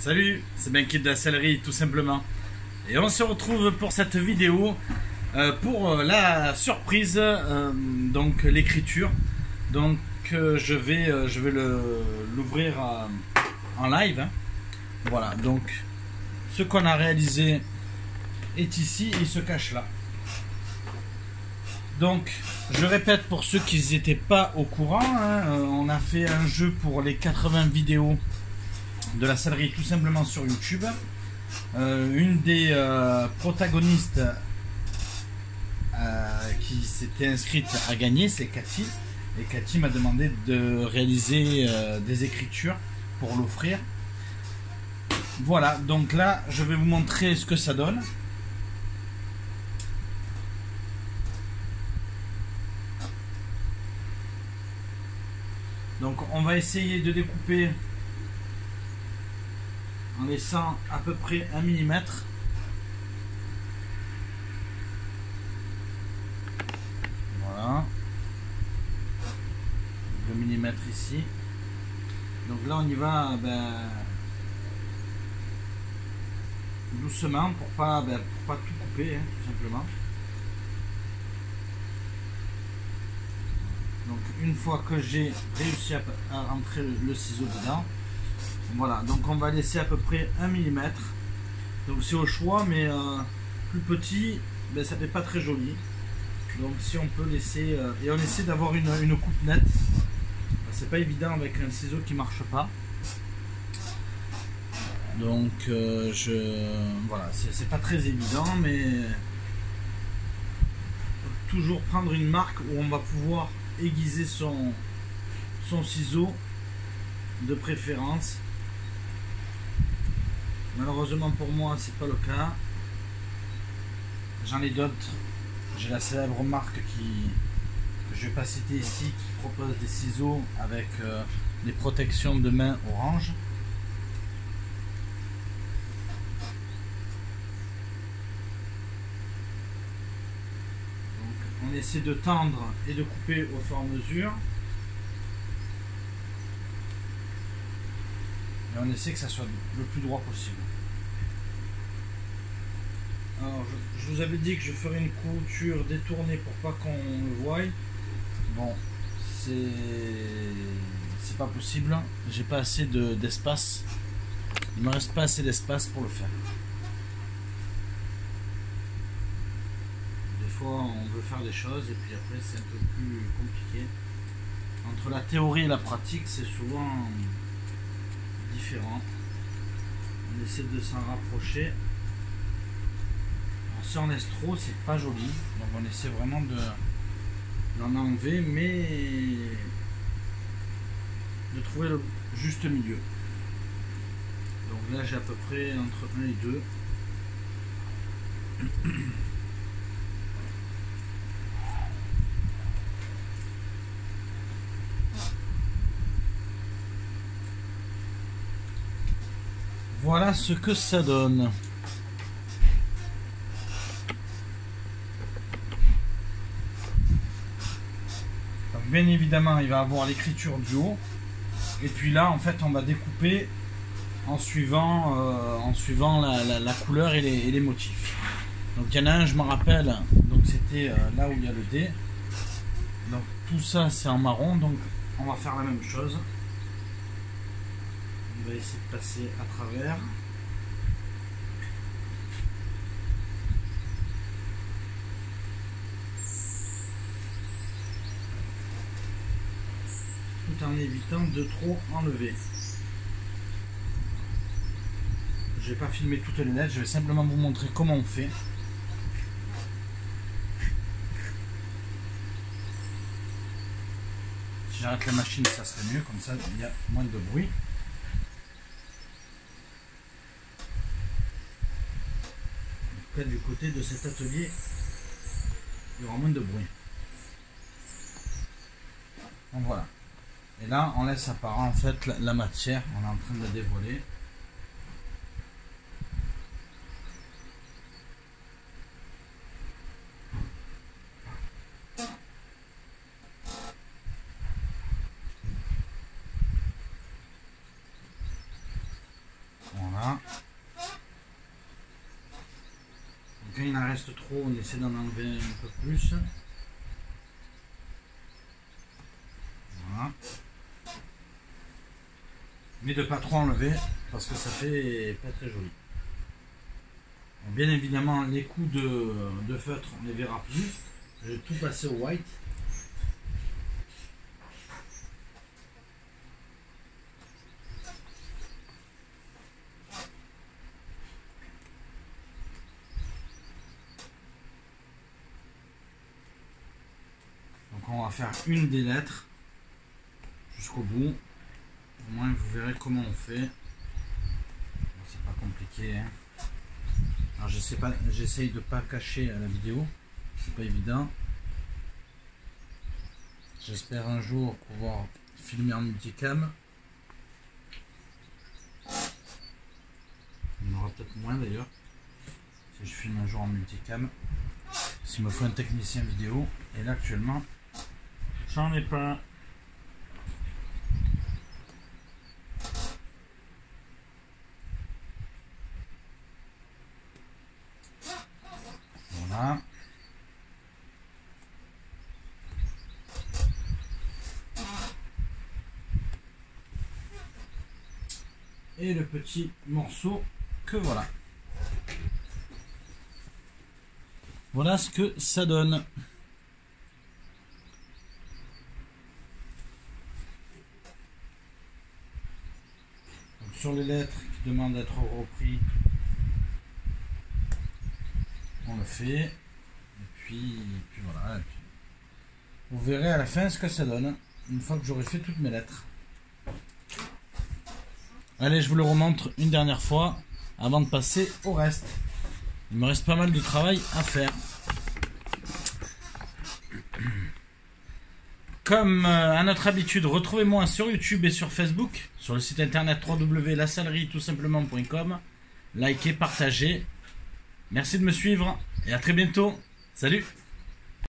Salut, c'est Ben Kid de la Sellerie tout simplement. Et on se retrouve pour cette vidéo pour la surprise, donc l'écriture. Donc je vais l'ouvrir en live. Hein. Voilà, donc ce qu'on a réalisé est ici, il se cache là. Donc je répète pour ceux qui n'étaient pas au courant, hein, on a fait un jeu pour les 80 vidéos de la Sellerie tout simplement sur YouTube. Une des protagonistes qui s'était inscrite à gagner, c'est Cathy. Et Cathy m'a demandé de réaliser des écritures pour l'offrir. Voilà, donc là je vais vous montrer ce que ça donne. Donc on va essayer de découper en laissant à peu près 1 mm. Voilà. 2 mm ici. Donc là on y va doucement pour pas tout couper, hein, tout simplement. Donc une fois que j'ai réussi à rentrer le ciseau dedans, voilà, donc on va laisser à peu près 1 mm. Donc c'est au choix, mais plus petit, ça fait pas très joli. Donc si on peut laisser, et on essaie d'avoir une coupe nette. C'est pas évident avec un ciseau qui marche pas. Donc voilà, c'est pas très évident, mais toujours prendre une marque où on va pouvoir aiguiser son ciseau de préférence. Malheureusement pour moi c'est pas le cas. J'en ai d'autres. J'ai la célèbre marque que je vais pas citer ici, qui propose des ciseaux avec des protections de main orange. Donc on essaie de tendre et de couper au fur et à mesure. Et on essaie que ça soit le plus droit possible. Alors je vous avais dit que je ferais une couture détournée pour pas qu'on le voie. Bon, c'est pas possible. J'ai pas assez d'espace. Il me reste pas assez d'espace pour le faire. Des fois on veut faire des choses et puis après c'est un peu plus compliqué. Entre la théorie et la pratique, c'est souvent différent. On essaie de s'en rapprocher. Alors, si on laisse trop, c'est pas joli. Donc on essaie vraiment d'en enlever, mais de trouver le juste milieu. Donc là j'ai à peu près entre 1 et 2. Voilà ce que ça donne. Donc bien évidemment, il va avoir l'écriture du haut. Et puis là, en fait, on va découper en suivant la couleur et les motifs. Donc il y en a un, je me rappelle, donc c'était là où il y a le D. Donc tout ça, c'est en marron. Donc on va faire la même chose. On va essayer de passer à travers. Tout en évitant de trop enlever. Je vais pas filmer toutes les lettres, je vais simplement vous montrer comment on fait. Si j'arrête la machine, ça serait mieux, comme ça il y a moins de bruit. Du côté de cet atelier, il y aura moins de bruit. Donc voilà. Et là, on laisse apparaître en fait la matière. On est en train de la dévoiler. Voilà. Quand il en reste trop, on essaie d'en enlever un peu plus. Voilà. Mais de pas trop enlever parce que ça fait pas très joli. Bien évidemment, les coups de feutre, on les verra plus. Je vais tout passer au white. Donc on va faire une des lettres jusqu'au bout. Au moins vous verrez comment on fait. C'est pas compliqué. Hein. Alors j'essaye de pas cacher à la vidéo. C'est pas évident. J'espère un jour pouvoir filmer en multicam. Il y en aura peut-être moins d'ailleurs. Si je filme un jour en multicam. S'il me faut un technicien vidéo. Et là actuellement, j'en ai pas. Voilà. Et le petit morceau que voilà. Voilà ce que ça donne. Donc sur les lettres qui demandent d'être repris, on le fait. Et puis voilà. Et puis vous verrez à la fin ce que ça donne. Une fois que j'aurai fait toutes mes lettres. Allez, je vous le remontre une dernière fois avant de passer au reste. Il me reste pas mal de travail à faire. Comme à notre habitude, retrouvez-moi sur YouTube et sur Facebook, sur le site internet www.lasaleritoutsimplement.com. Likez, partagez. Merci de me suivre et à très bientôt. Salut!